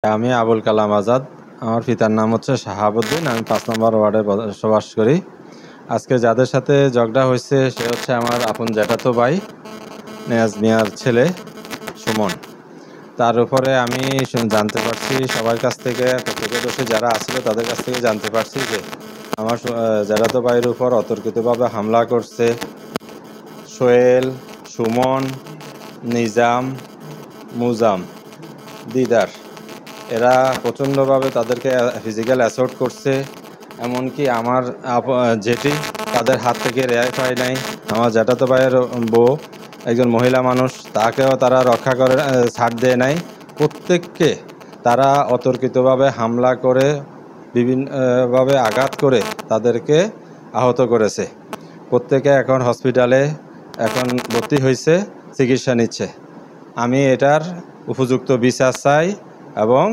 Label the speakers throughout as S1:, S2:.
S1: আমি আবুল কালাম আজাদ। আমার পিতার নাম হচ্ছে শাহাবুদ্দিন। আমি ৫ নম্বর ওয়ার্ডে বসবাস করি। আজকে যাদের সাথে ঝগড়া হয়েছে সে হচ্ছে আমার আপন জ্যাঠাতো ভাই নেয়াজ মিয়ার ছেলে সুমন। তার উপরে আমি জানতে পারছি সবার কাছ থেকে, প্রত্যক্ষদর্শী যারা আছিল তাদের কাছ থেকে জানতে পারছি যে আমার জ্যাঠাতো ভাইয়ের উপর অতর্কিতভাবে হামলা করছে সোহেল, সুমন, নিজাম, মুজাম, দিদার। এরা প্রচণ্ডভাবে তাদেরকে ফিজিক্যাল অ্যাসল্ট করছে। এমনকি আমার জেঠি তাদের হাত থেকে রেহাই পায় নাই। আমার জ্যাঠাতো ভাইয়ের বউ একজন মহিলা মানুষ, তাকেও তারা রক্ষা করে ছাড় দেয় নাই। প্রত্যেককে তারা অতর্কিতভাবে হামলা করে বিভিন্নভাবে আঘাত করে তাদেরকে আহত করেছে। প্রত্যেকে এখন হসপিটালে ভর্তি হয়েছে, চিকিৎসা নিচ্ছে। আমি এটার উপযুক্ত বিচার চাই এবং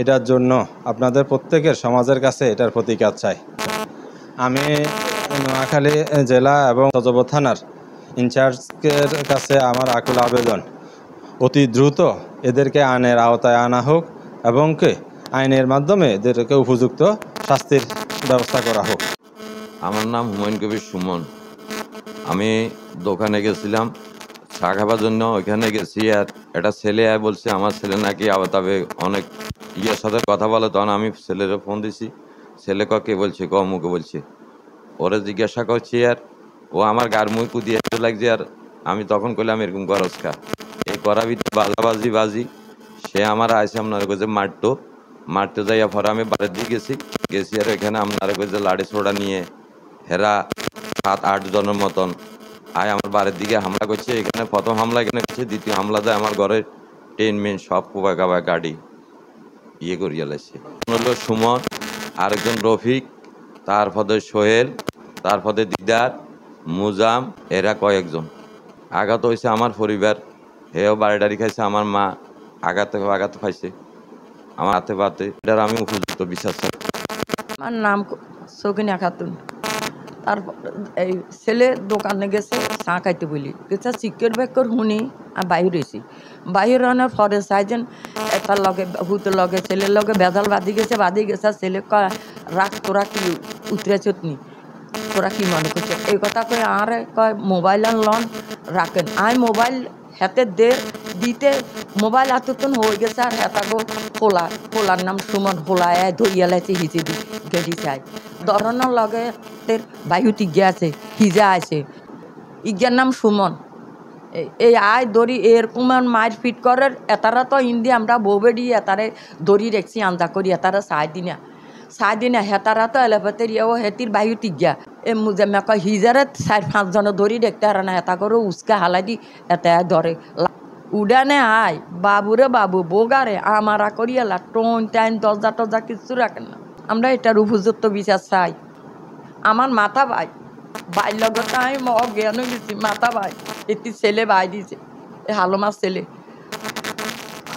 S1: এটার জন্য আপনাদের প্রত্যেকের সমাজের কাছে এটার প্রতিকার চাই। আমি নোয়াখালী জেলা এবং সজীবপুর থানার ইনচার্জের কাছে আমার আকুল আবেদন, অতি দ্রুত এদেরকে আইনের আওতায় আনা হোক এবং আইনের মাধ্যমে এদেরকে উপযুক্ত শাস্তির ব্যবস্থা করা হোক।
S2: আমার নাম হুমায়ুন কবির সুমন। আমি দোকানে গেছিলাম চা খাবার জন্য, ওইখানে গেছি আর একটা ছেলে বলছে আমার ছেলে নাকি তবে অনেক ইয়ের সাথে কথা বলে। তখন আমি ছেলের ফোন দিছি, ছেলে কে বলছে, মুখে বলছে। ওরে জিজ্ঞাসা করছি আর ও আমার গার মুই কুদিয়ে লাগছে। আর আমি তখন কইলাম এরকম করস খা, এই করা ভিতরে বাজি সে আমার আইসে আপনার কাছে মারতে যাইয়া পরে আমি বাড়ির দিকে গেছি আর এখানে আপনার কাছে লাড়ি ছোড়া নিয়ে হেরা ৭-৮ জনের মতন আমার বাড়ির দিকে হামলা করছে। এখানে প্রথম হামলা এখানে করছে, দ্বিতীয় হামলা যায় আমার ঘরের টেন মেন সব কোবাই কাবাই গাড়ি করিয়া লাগছে। হলো সুমন, আরেকজন রফিক, তারপরে সোহেল, তারপরে দিদার, মুজাম, এরা কয়েকজন আঘাত হয়েছে। আমার পরিবার হেও বাড়ি খাইছে, আমার মা আঘাত খাইছে আমার হাতে পাতে। এটার আমি উপযুক্ত বিচার চাই।
S3: আমার নাম সকিনা খাতুন। তার এই ছেলে দোকানে গেছে চা খাইতে বলি গেছে, চিকের বেকর শুনি আর বাহির হয়েছি। বাহির আনার পরে চাইছেন এটার লগে হুতের লগে ছেলের লগে বেজাল বাঁধি গেছে। ছেলে কয় রাখ, তোরা কি উতরেছ নি, তোরা কি মনে করছে এই কথা কয়ে আর কয় মোবাইল আর লন রাখেন। আই মোবাইল হাতে দিতে মোবাইল এতক্ষণ হয়ে গেছে আর হেতাগো হোলার নাম সুমন, হোলায় ধরিয়া লাইছে হিচে দি গেড়ি চাই ধরনের লগে বায়ুত ইজ্ঞা আছে, হিজা আছে, ইজ্ঞার নাম সুমন। এই আয় দড়ি এরকম মায়ের ফিট করার এতারা তো ইন্দি আমরা বউবেডি এতারে দড়ি রেখছি আন্দা করি এতারা সাই দিনা হেতারা তো এলাপাতের ইয়ে হেতির বায়ু তিজ্ঞা এ মুজে মেকা হিজারে ৪-৫ জন দড়ি দেখতে হারা না, এটা করে উস্কা হালাই দি এতে ধরে উডানে আয় বাবুরে বাবু বোগারে আমারা করিয়ালা টোন টাইন দরজা কিছু রাখেন না। আমরা এটার উপযুক্ত বিচার চাই। আমার মাথা ভাই লগতে আমি অজ্ঞান হয়ে গেছি। মাথা ভাই এটি ছেলে ভাই দিছে, এ হালমার ছেলে।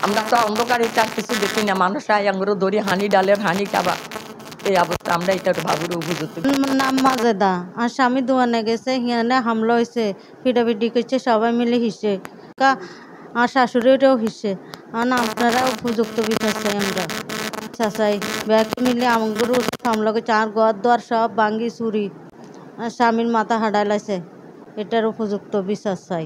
S3: আমরা তো অন্ধকারে তার কিছু দেখি না, মানুষ আঙ্গুর দড়ি হানি ডালের হানি খাবা এই অবস্থা। আমরা এটা বাবুর উপযুক্ত।
S4: নাম মাজেদা। আর স্বামী দোয়ানে গেছে, হিয়ানে হামলা হয়েছে, পিটাপিটি করছে, সবাই মিলে হিসে আর শাশুড়িটাও হিসে। আর আপনারা উপযুক্ত বিচার চাই। আমরা চাচাই ব্যাগ মিলে আমগুলো হামলা করছে, আর ঘর দোয়ার সব ভাঙ্গি চুরি, আর স্বামীর মাথা হাঁটাই লাইছে। এটার উপযুক্ত বিচার চাই।